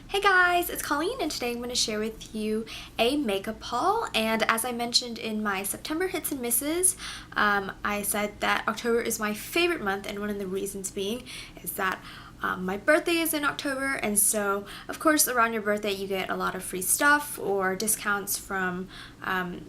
Hey guys, it's Colleen and today I'm going to share with you a makeup haul, and as I mentioned in my September hits and misses, I said that October is my favorite month, and one of the reasons being is that my birthday is in October, and so of course around your birthday you get a lot of free stuff or discounts from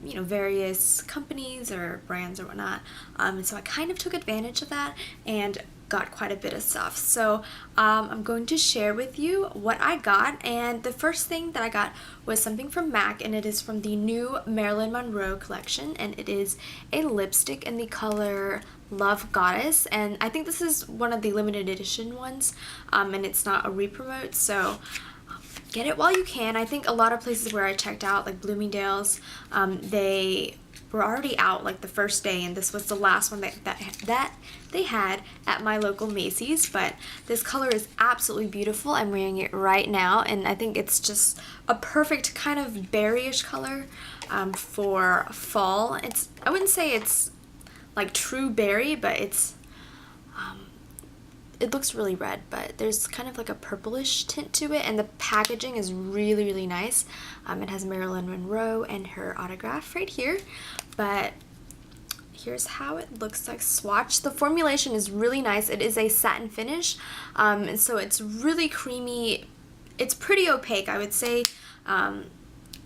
various companies or brands or whatnot, and so I kind of took advantage of that and got quite a bit of stuff. So I'm going to share with you what I got, and the first thing that I got was something from MAC, and it is from the new Marilyn Monroe collection, and it is a lipstick in the color Love Goddess, and I think this is one of the limited edition ones, and it's not a re-promote, so get it while you can. I think a lot of places where I checked out, like Bloomingdale's, they were already out like the first day, and this was the last one that they had at my local Macy's. But this color is absolutely beautiful. I'm wearing it right now, and I think it's just a perfect kind of berryish color for fall. I wouldn't say it's like true berry, but it looks really red, but there's kind of like a purplish tint to it, and the packaging is really, really nice. It has Marilyn Monroe and her autograph right here, but here's how it looks like swatch. The formulation is really nice. It is a satin finish, and so it's really creamy. It's pretty opaque, I would say.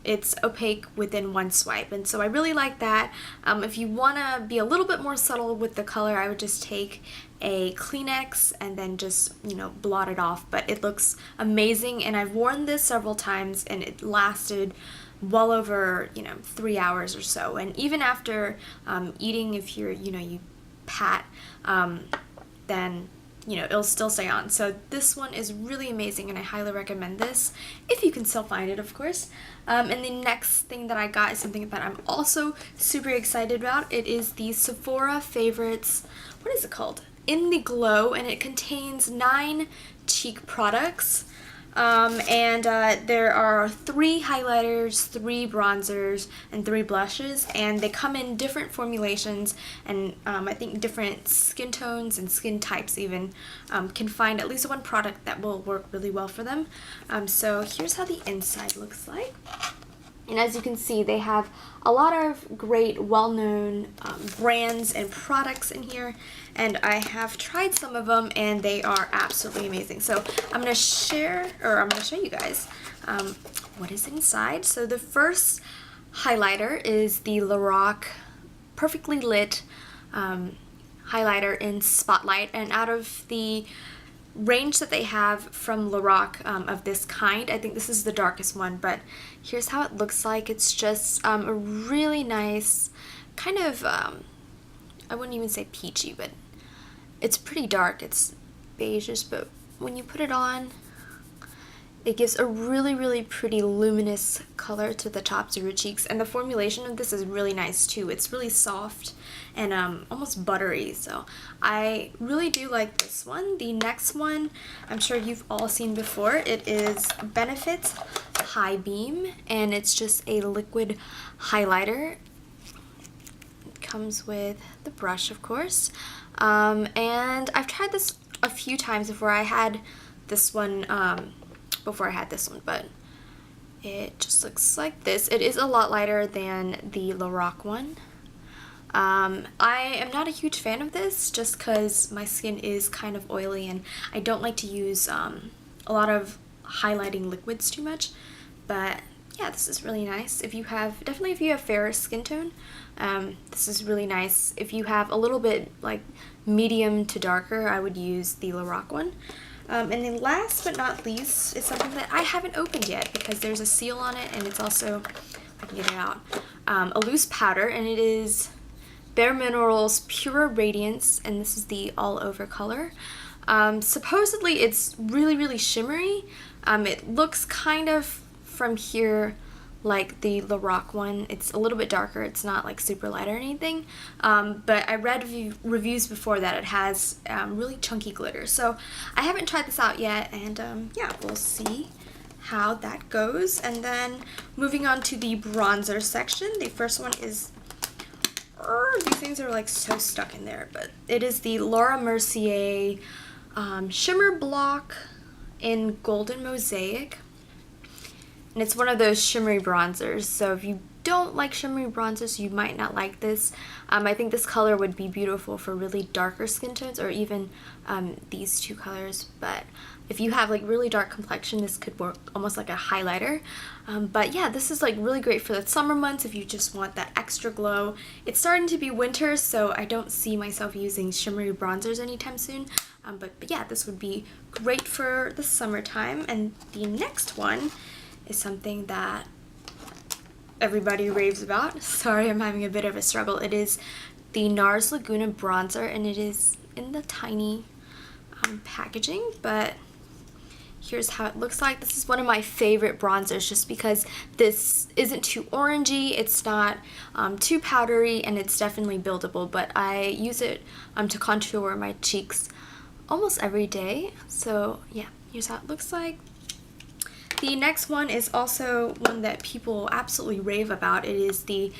It's opaque within one swipe, and so I really like that. If you want to be a little bit more subtle with the color, I would just take a Kleenex and then just, blot it off, but it looks amazing, and I've worn this several times and it lasted well over, 3 hours or so, and even after eating, if you're, you pat, then it'll still stay on. So this one is really amazing, and I highly recommend this if you can still find it, of course. And the next thing that I got is something that I'm also super excited about. It is the Sephora Favorites, what is it called? In the Glow, and it contains 9 cheek products. There are 3 highlighters, 3 bronzers, and 3 blushes, and they come in different formulations, and I think different skin tones and skin types even can find at least one product that will work really well for them. So here's how the inside looks like. And as you can see, they have a lot of great you brands and products in here, and I have tried some of them and they are absolutely amazing. So I'm going to show you guys what is inside. So the first highlighter is the Lorac Perfectly Lit highlighter in Spotlight, and out of the range that they have from Lorac of this kind, I think this is the darkest one, but here's how it looks like. It's just a really nice kind of I wouldn't even say peachy, but it's pretty dark. It's beigeish, but when you put it on, it gives a really, really pretty luminous color to the tops of your cheeks, and the formulation of this is really nice too. It's really soft and almost buttery, so I really do like this one. The next one I'm sure you've all seen before. It is Benefit's High Beam, and it's just a liquid highlighter. It comes with the brush, of course, and I've tried this a few times before. I had this one but it just looks like this. It is a lot lighter than the Lorac one. I am not a huge fan of this just because my skin is kind of oily, and I don't like to use a lot of highlighting liquids too much, but yeah, this is really nice. If you have fairer skin tone, this is really nice. If you have a little bit like medium to darker, I would use the Lorac one. And then last but not least is something that I haven't opened yet because there's a seal on it, and it's also, if I can get it out, a loose powder, and it is Bare Minerals Pure Radiance, and this is the all over color. Supposedly it's really, really shimmery. It looks kind of from here like the Lorac one. It's a little bit darker. It's not like super light or anything, but I read reviews before that it has really chunky glitter. So I haven't tried this out yet, and yeah, we'll see how that goes. And then moving on to the bronzer section, the first one is these things are like so stuck in there, but it is the Laura Mercier Shimmer Block in Golden Mosaic. and it's one of those shimmery bronzers, so if you don't like shimmery bronzers, you might not like this. I think this color would be beautiful for really darker skin tones, or even these two colors, but if you have like really dark complexion, this could work almost like a highlighter. But yeah, this is like really great for the summer months if you just want that extra glow. It's starting to be winter, so I don't see myself using shimmery bronzers anytime soon. But yeah, this would be great for the summertime. And the next one is something that everybody raves about. Sorry, I'm having a bit of a struggle. It is the NARS Laguna bronzer, and it is in the tiny packaging, but here's how it looks like. This is one of my favorite bronzers just because this isn't too orangey, it's not too powdery, and it's definitely buildable, but I use it to contour my cheeks almost every day. So yeah, here's how it looks like. The next one is also one that people absolutely rave about. It is the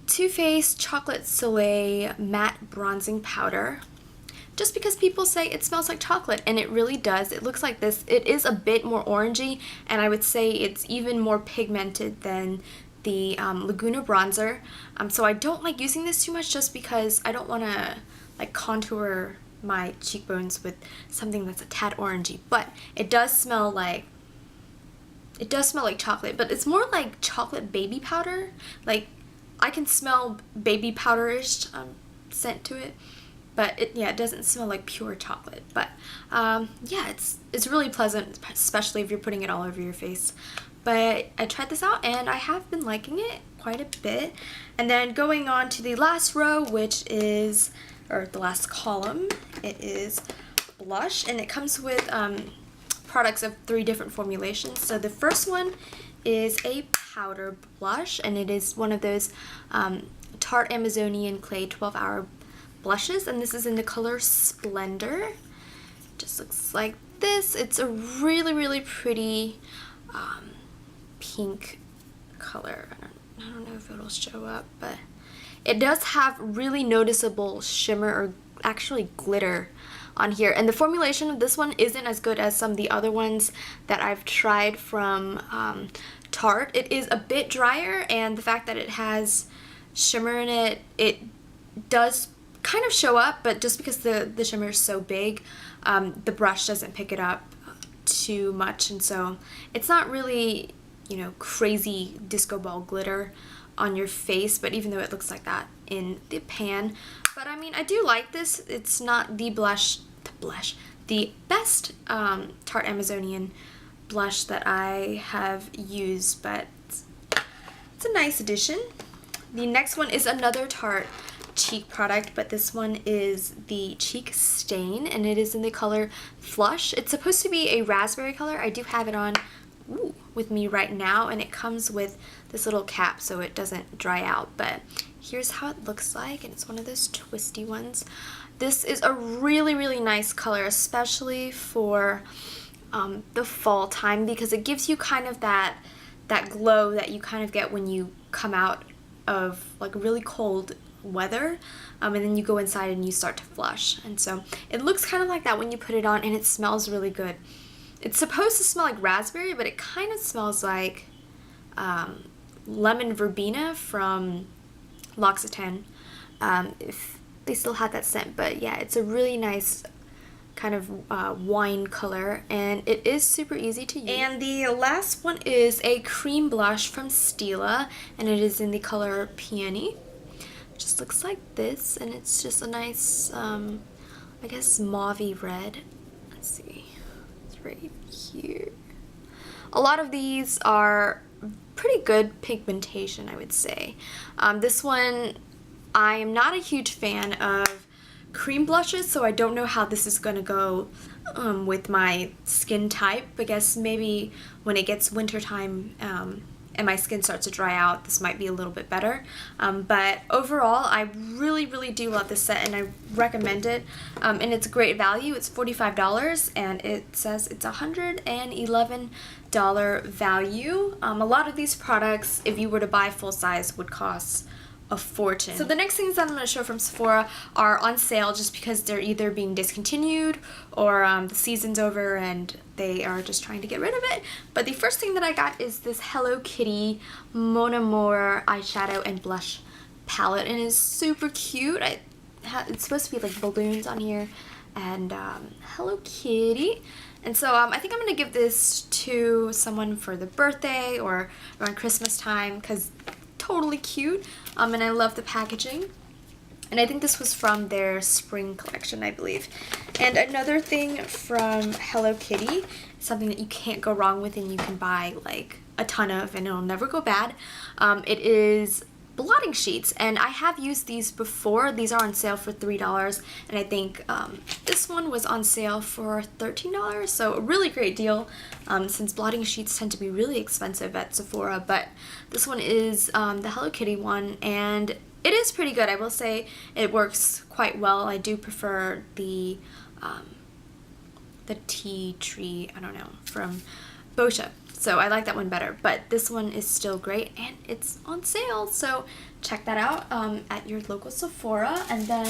Too Faced Chocolate Soleil Matte Bronzing Powder. Just because people say it smells like chocolate, and it really does. It looks like this. It is a bit more orangey, and I would say it's even more pigmented than the Laguna bronzer. So I don't like using this too much just because I don't want to like contour my cheekbones with something that's a tad orangey. But it does smell like chocolate, but it's more like chocolate baby powder. Like I can smell baby powderish scent to it. But it doesn't smell like pure chocolate. But yeah, it's really pleasant, especially if you're putting it all over your face. But I tried this out and I have been liking it quite a bit. And then going on to the last row, which is, or the last column, it is blush, and it comes with products of 3 different formulations. So the first one is a powder blush, and it is one of those Tarte Amazonian Clay 12-hour blushes, and this is in the color Splendor. Just looks like this. It's a really pretty pink color. I don't know if it'll show up, but it does have really noticeable shimmer, or actually glitter, on here. And the formulation of this one isn't as good as some of the other ones that I've tried from Tarte. It is a bit drier, and the fact that it has shimmer in it, it does kind of show up, but just because the shimmer is so big, the brush doesn't pick it up too much, and so it's not really, you know, crazy disco ball glitter on your face, but even though it looks like that in the pan. But I mean, I do like this. It's not the best Tarte Amazonian blush that I have used, but it's a nice addition. The next one is another Tarte cheek product, but this one is the Cheek Stain, and it is in the color Flush. It's supposed to be a raspberry color. I do have it on with me right now, and it comes with this little cap so it doesn't dry out, but here's how it looks like, and it's one of those twisty ones. This is a really nice color, especially for the fall time, because it gives you kind of that glow that you kind of get when you come out of like really cold weather, and then you go inside and you start to flush, and so it looks kind of like that when you put it on, and it smells really good. It's supposed to smell like raspberry, but it kind of smells like lemon verbena from L'Occitane, if they still had that scent. But yeah, it's a really nice kind of wine color, and it is super easy to use. And the last one is a cream blush from Stila, and it is in the color Peony. Just looks like this, and it's just a nice I guess mauvey red. Let's see, it's right here. A lot of these are pretty good pigmentation, I would say. This one, I am not a huge fan of cream blushes, so I don't know how this is gonna go with my skin type. I guess maybe when it gets wintertime and my skin starts to dry out, this might be a little bit better. But overall, I really do love this set, and I recommend it. And it's a great value. It's $45, and it says it's $111 value. A lot of these products, if you were to buy full size, would cost a fortune. So the next things that I'm going to show from Sephora are on sale just because they're either being discontinued or the season's over and they are just trying to get rid of it. But the first thing that I got is this Hello Kitty Mon Amour eyeshadow and blush palette, and it's super cute. It's supposed to be like balloons on here and Hello Kitty. And so I think I'm going to give this to someone for the birthday or around Christmas time because totally cute. And I love the packaging. And I think this was from their spring collection, I believe. And another thing from Hello Kitty, something that you can't go wrong with and you can buy like a ton of and it'll never go bad. It is blotting sheets, and I have used these before. These are on sale for $3, and I think this one was on sale for $13, so a really great deal since blotting sheets tend to be really expensive at Sephora. But this one is the Hello Kitty one, and it is pretty good. I will say it works quite well. I do prefer the tea tree, I don't know, from Fushia. So I like that one better, but this one is still great and it's on sale, so check that out at your local Sephora. And then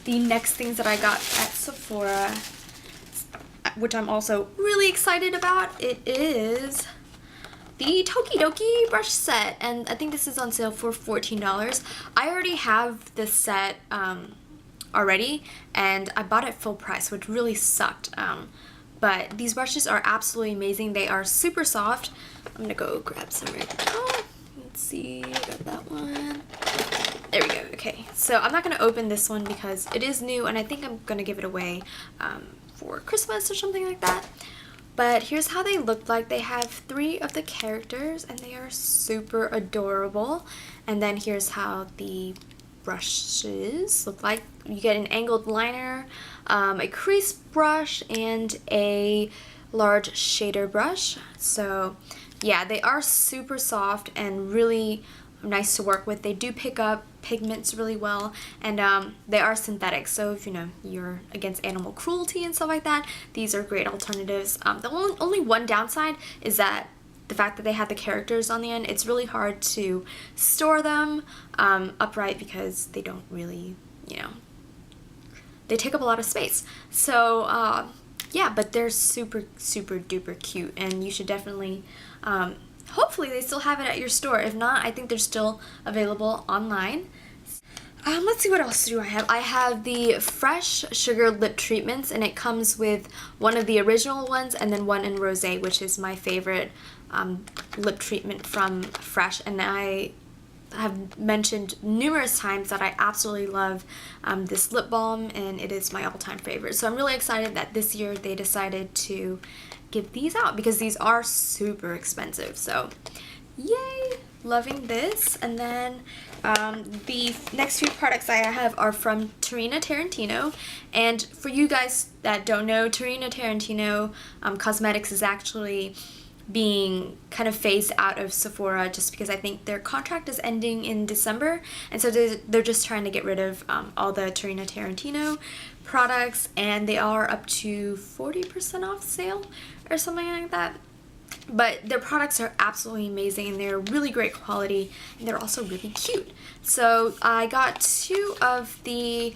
the next things that I got at Sephora, which I'm also really excited about, it is the Tokidoki brush set, and I think this is on sale for $14. I already have this set already, and I bought it full price, which really sucked. But these brushes are absolutely amazing. They are super soft. I'm gonna go grab some right now. Let's see, I got that one. There we go, okay. So I'm not gonna open this one because it is new and I think I'm gonna give it away for Christmas or something like that. But here's how they look like. They have 3 of the characters and they are super adorable. And then here's how the brushes look like. You get an angled liner, a crease brush, and a large shader brush. So yeah, they are super soft and really nice to work with. They do pick up pigments really well, and they are synthetic, so if you know you're against animal cruelty and stuff like that, these are great alternatives. The only one downside is that the fact that they have the characters on the end, it's really hard to store them upright because they don't really, you know, they take up a lot of space. So yeah, but they're super duper cute, and you should definitely hopefully they still have it at your store. If not, I think they're still available online. Let's see, what else do I have? I have the Fresh Sugar Lip Treatments, and it comes with one of the original ones and then one in Rosé, which is my favorite lip treatment from Fresh. And I have mentioned numerous times that I absolutely love this lip balm, and it is my all-time favorite. So I'm really excited that this year they decided to give these out because these are super expensive. So yay, loving this. And then the next few products I have are from Terina Tarantino, and for you guys that don't know, Terina Tarantino Cosmetics is actually being kind of phased out of Sephora just because I think their contract is ending in December, and so they're just trying to get rid of all the Terina Tarantino products, and they are up to 40% off sale or something like that. But their products are absolutely amazing, and they're really great quality, and they're also really cute. So I got 2 of the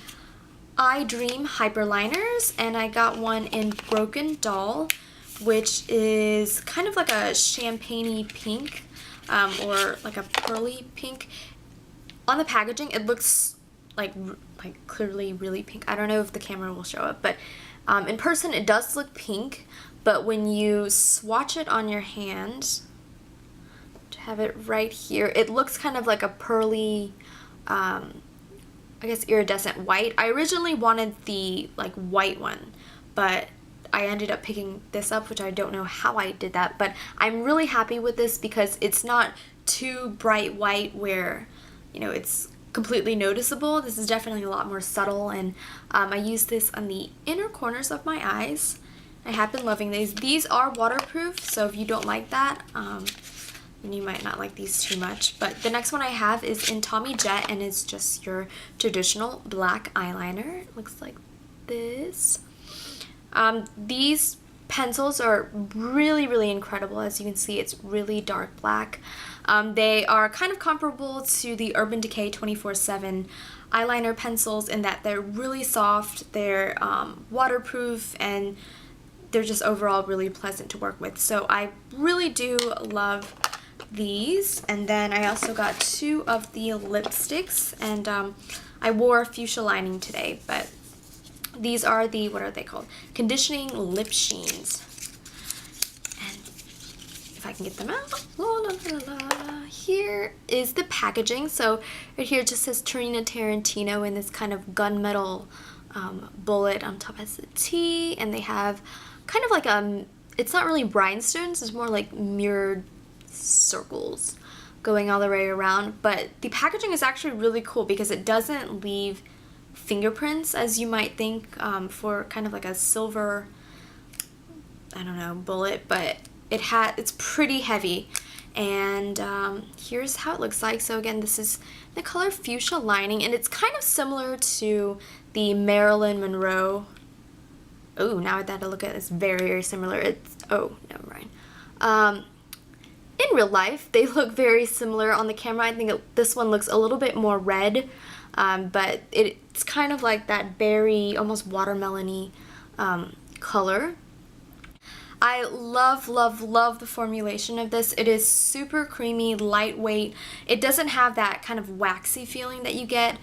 I Dream Hyperliners, and I got one in Broken Doll, which is kind of like a champagne-y pink, or like a pearly pink. On the packaging, it looks like clearly really pink. I don't know if the camera will show up, but in person it does look pink, but when you swatch it on your hand, to have it right here, it looks kind of like a pearly, I guess iridescent white. I originally wanted the like white one, but I ended up picking this up, which I don't know how I did that, but I'm really happy with this because it's not too bright white where, you know, it's completely noticeable. This is definitely a lot more subtle, and I use this on the inner corners of my eyes. I have been loving these. These are waterproof, so if you don't like that, then you might not like these too much. But the next one I have is in Tommy Jet, and it's just your traditional black eyeliner. It looks like this. These pencils are really incredible. As you can see, it's really dark black. They are kind of comparable to the Urban Decay 24/7 eyeliner pencils in that they're really soft, they're waterproof, and they're just overall really pleasant to work with. So I really do love these. And then I also got 2 of the lipsticks, and I wore Fushia lining today, but these are the, what are they called? Conditioning Lip Sheens. And if I can get them out, here is the packaging. So right here it just says Terina Tarantino in this kind of gunmetal bullet. On top has the T, and they have kind of like it's not really rhinestones, it's more like mirrored circles going all the way around. But the packaging is actually really cool because it doesn't leave fingerprints as you might think for kind of like a silver, I don't know, bullet, but it's pretty heavy. And here's how it looks like. So again, this is the color Fuchsia lining, and it's kind of similar to the Marilyn Monroe. Oh, now that I look at it, it's very similar. It's, oh, never mind. In real life, they look very similar. On the camera, I think this one looks a little bit more red, but it's kind of like that berry, almost watermelon-y color. I love the formulation of this. It is super creamy, lightweight. It doesn't have that kind of waxy feeling that you get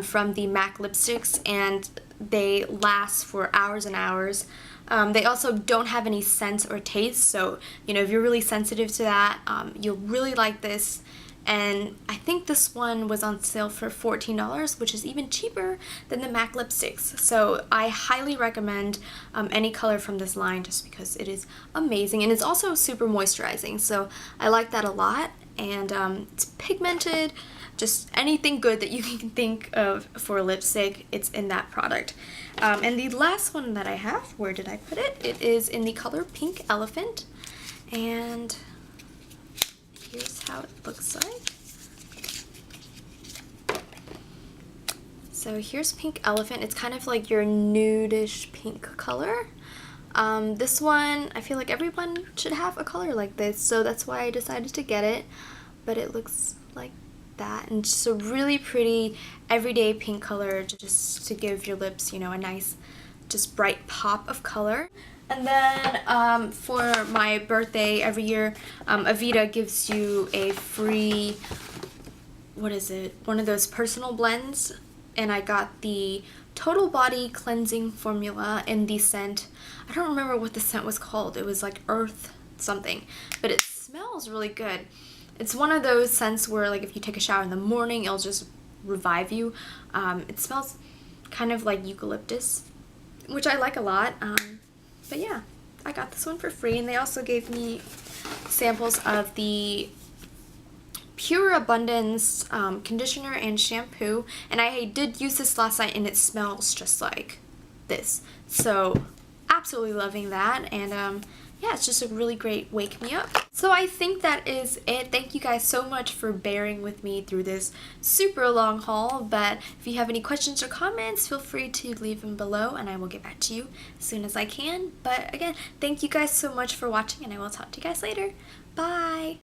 from the MAC lipsticks, and they last for hours and hours. They also don't have any scent or taste, so you know, if you're really sensitive to that, you'll really like this. And I think this one was on sale for $14, which is even cheaper than the MAC lipsticks. So I highly recommend any color from this line just because it is amazing, and it's also super moisturizing, so I like that a lot. And it's pigmented, just anything good that you can think of for lipstick, it's in that product. And the last one that I have, where did I put it? It is in the color Pink Elephant, and here's how it looks like. So here's Pink Elephant. It's kind of like your nudish pink color. This one, I feel like everyone should have a color like this, so that's why I decided to get it. But it looks like that, and just a really pretty everyday pink color, just to give your lips, you know, a nice, just bright pop of color. And then for my birthday every year, Aveda gives you a free, what is it, one of those personal blends, and I got the Total Body Cleansing Formula in the scent, I don't remember what the scent was called, it was like Earth something, but it smells really good. It's one of those scents where, like, if you take a shower in the morning, it'll just revive you. It smells kind of like eucalyptus, which I like a lot. But yeah, I got this one for free, and they also gave me samples of the Pure Abundance conditioner and shampoo, and I did use this last night, and it smells just like this. So absolutely loving that, and yeah, it's just a really great wake me up. So I think that is it. Thank you guys so much for bearing with me through this super long haul, but if you have any questions or comments, feel free to leave them below and I will get back to you as soon as I can. But again, thank you guys so much for watching, and I will talk to you guys later. Bye!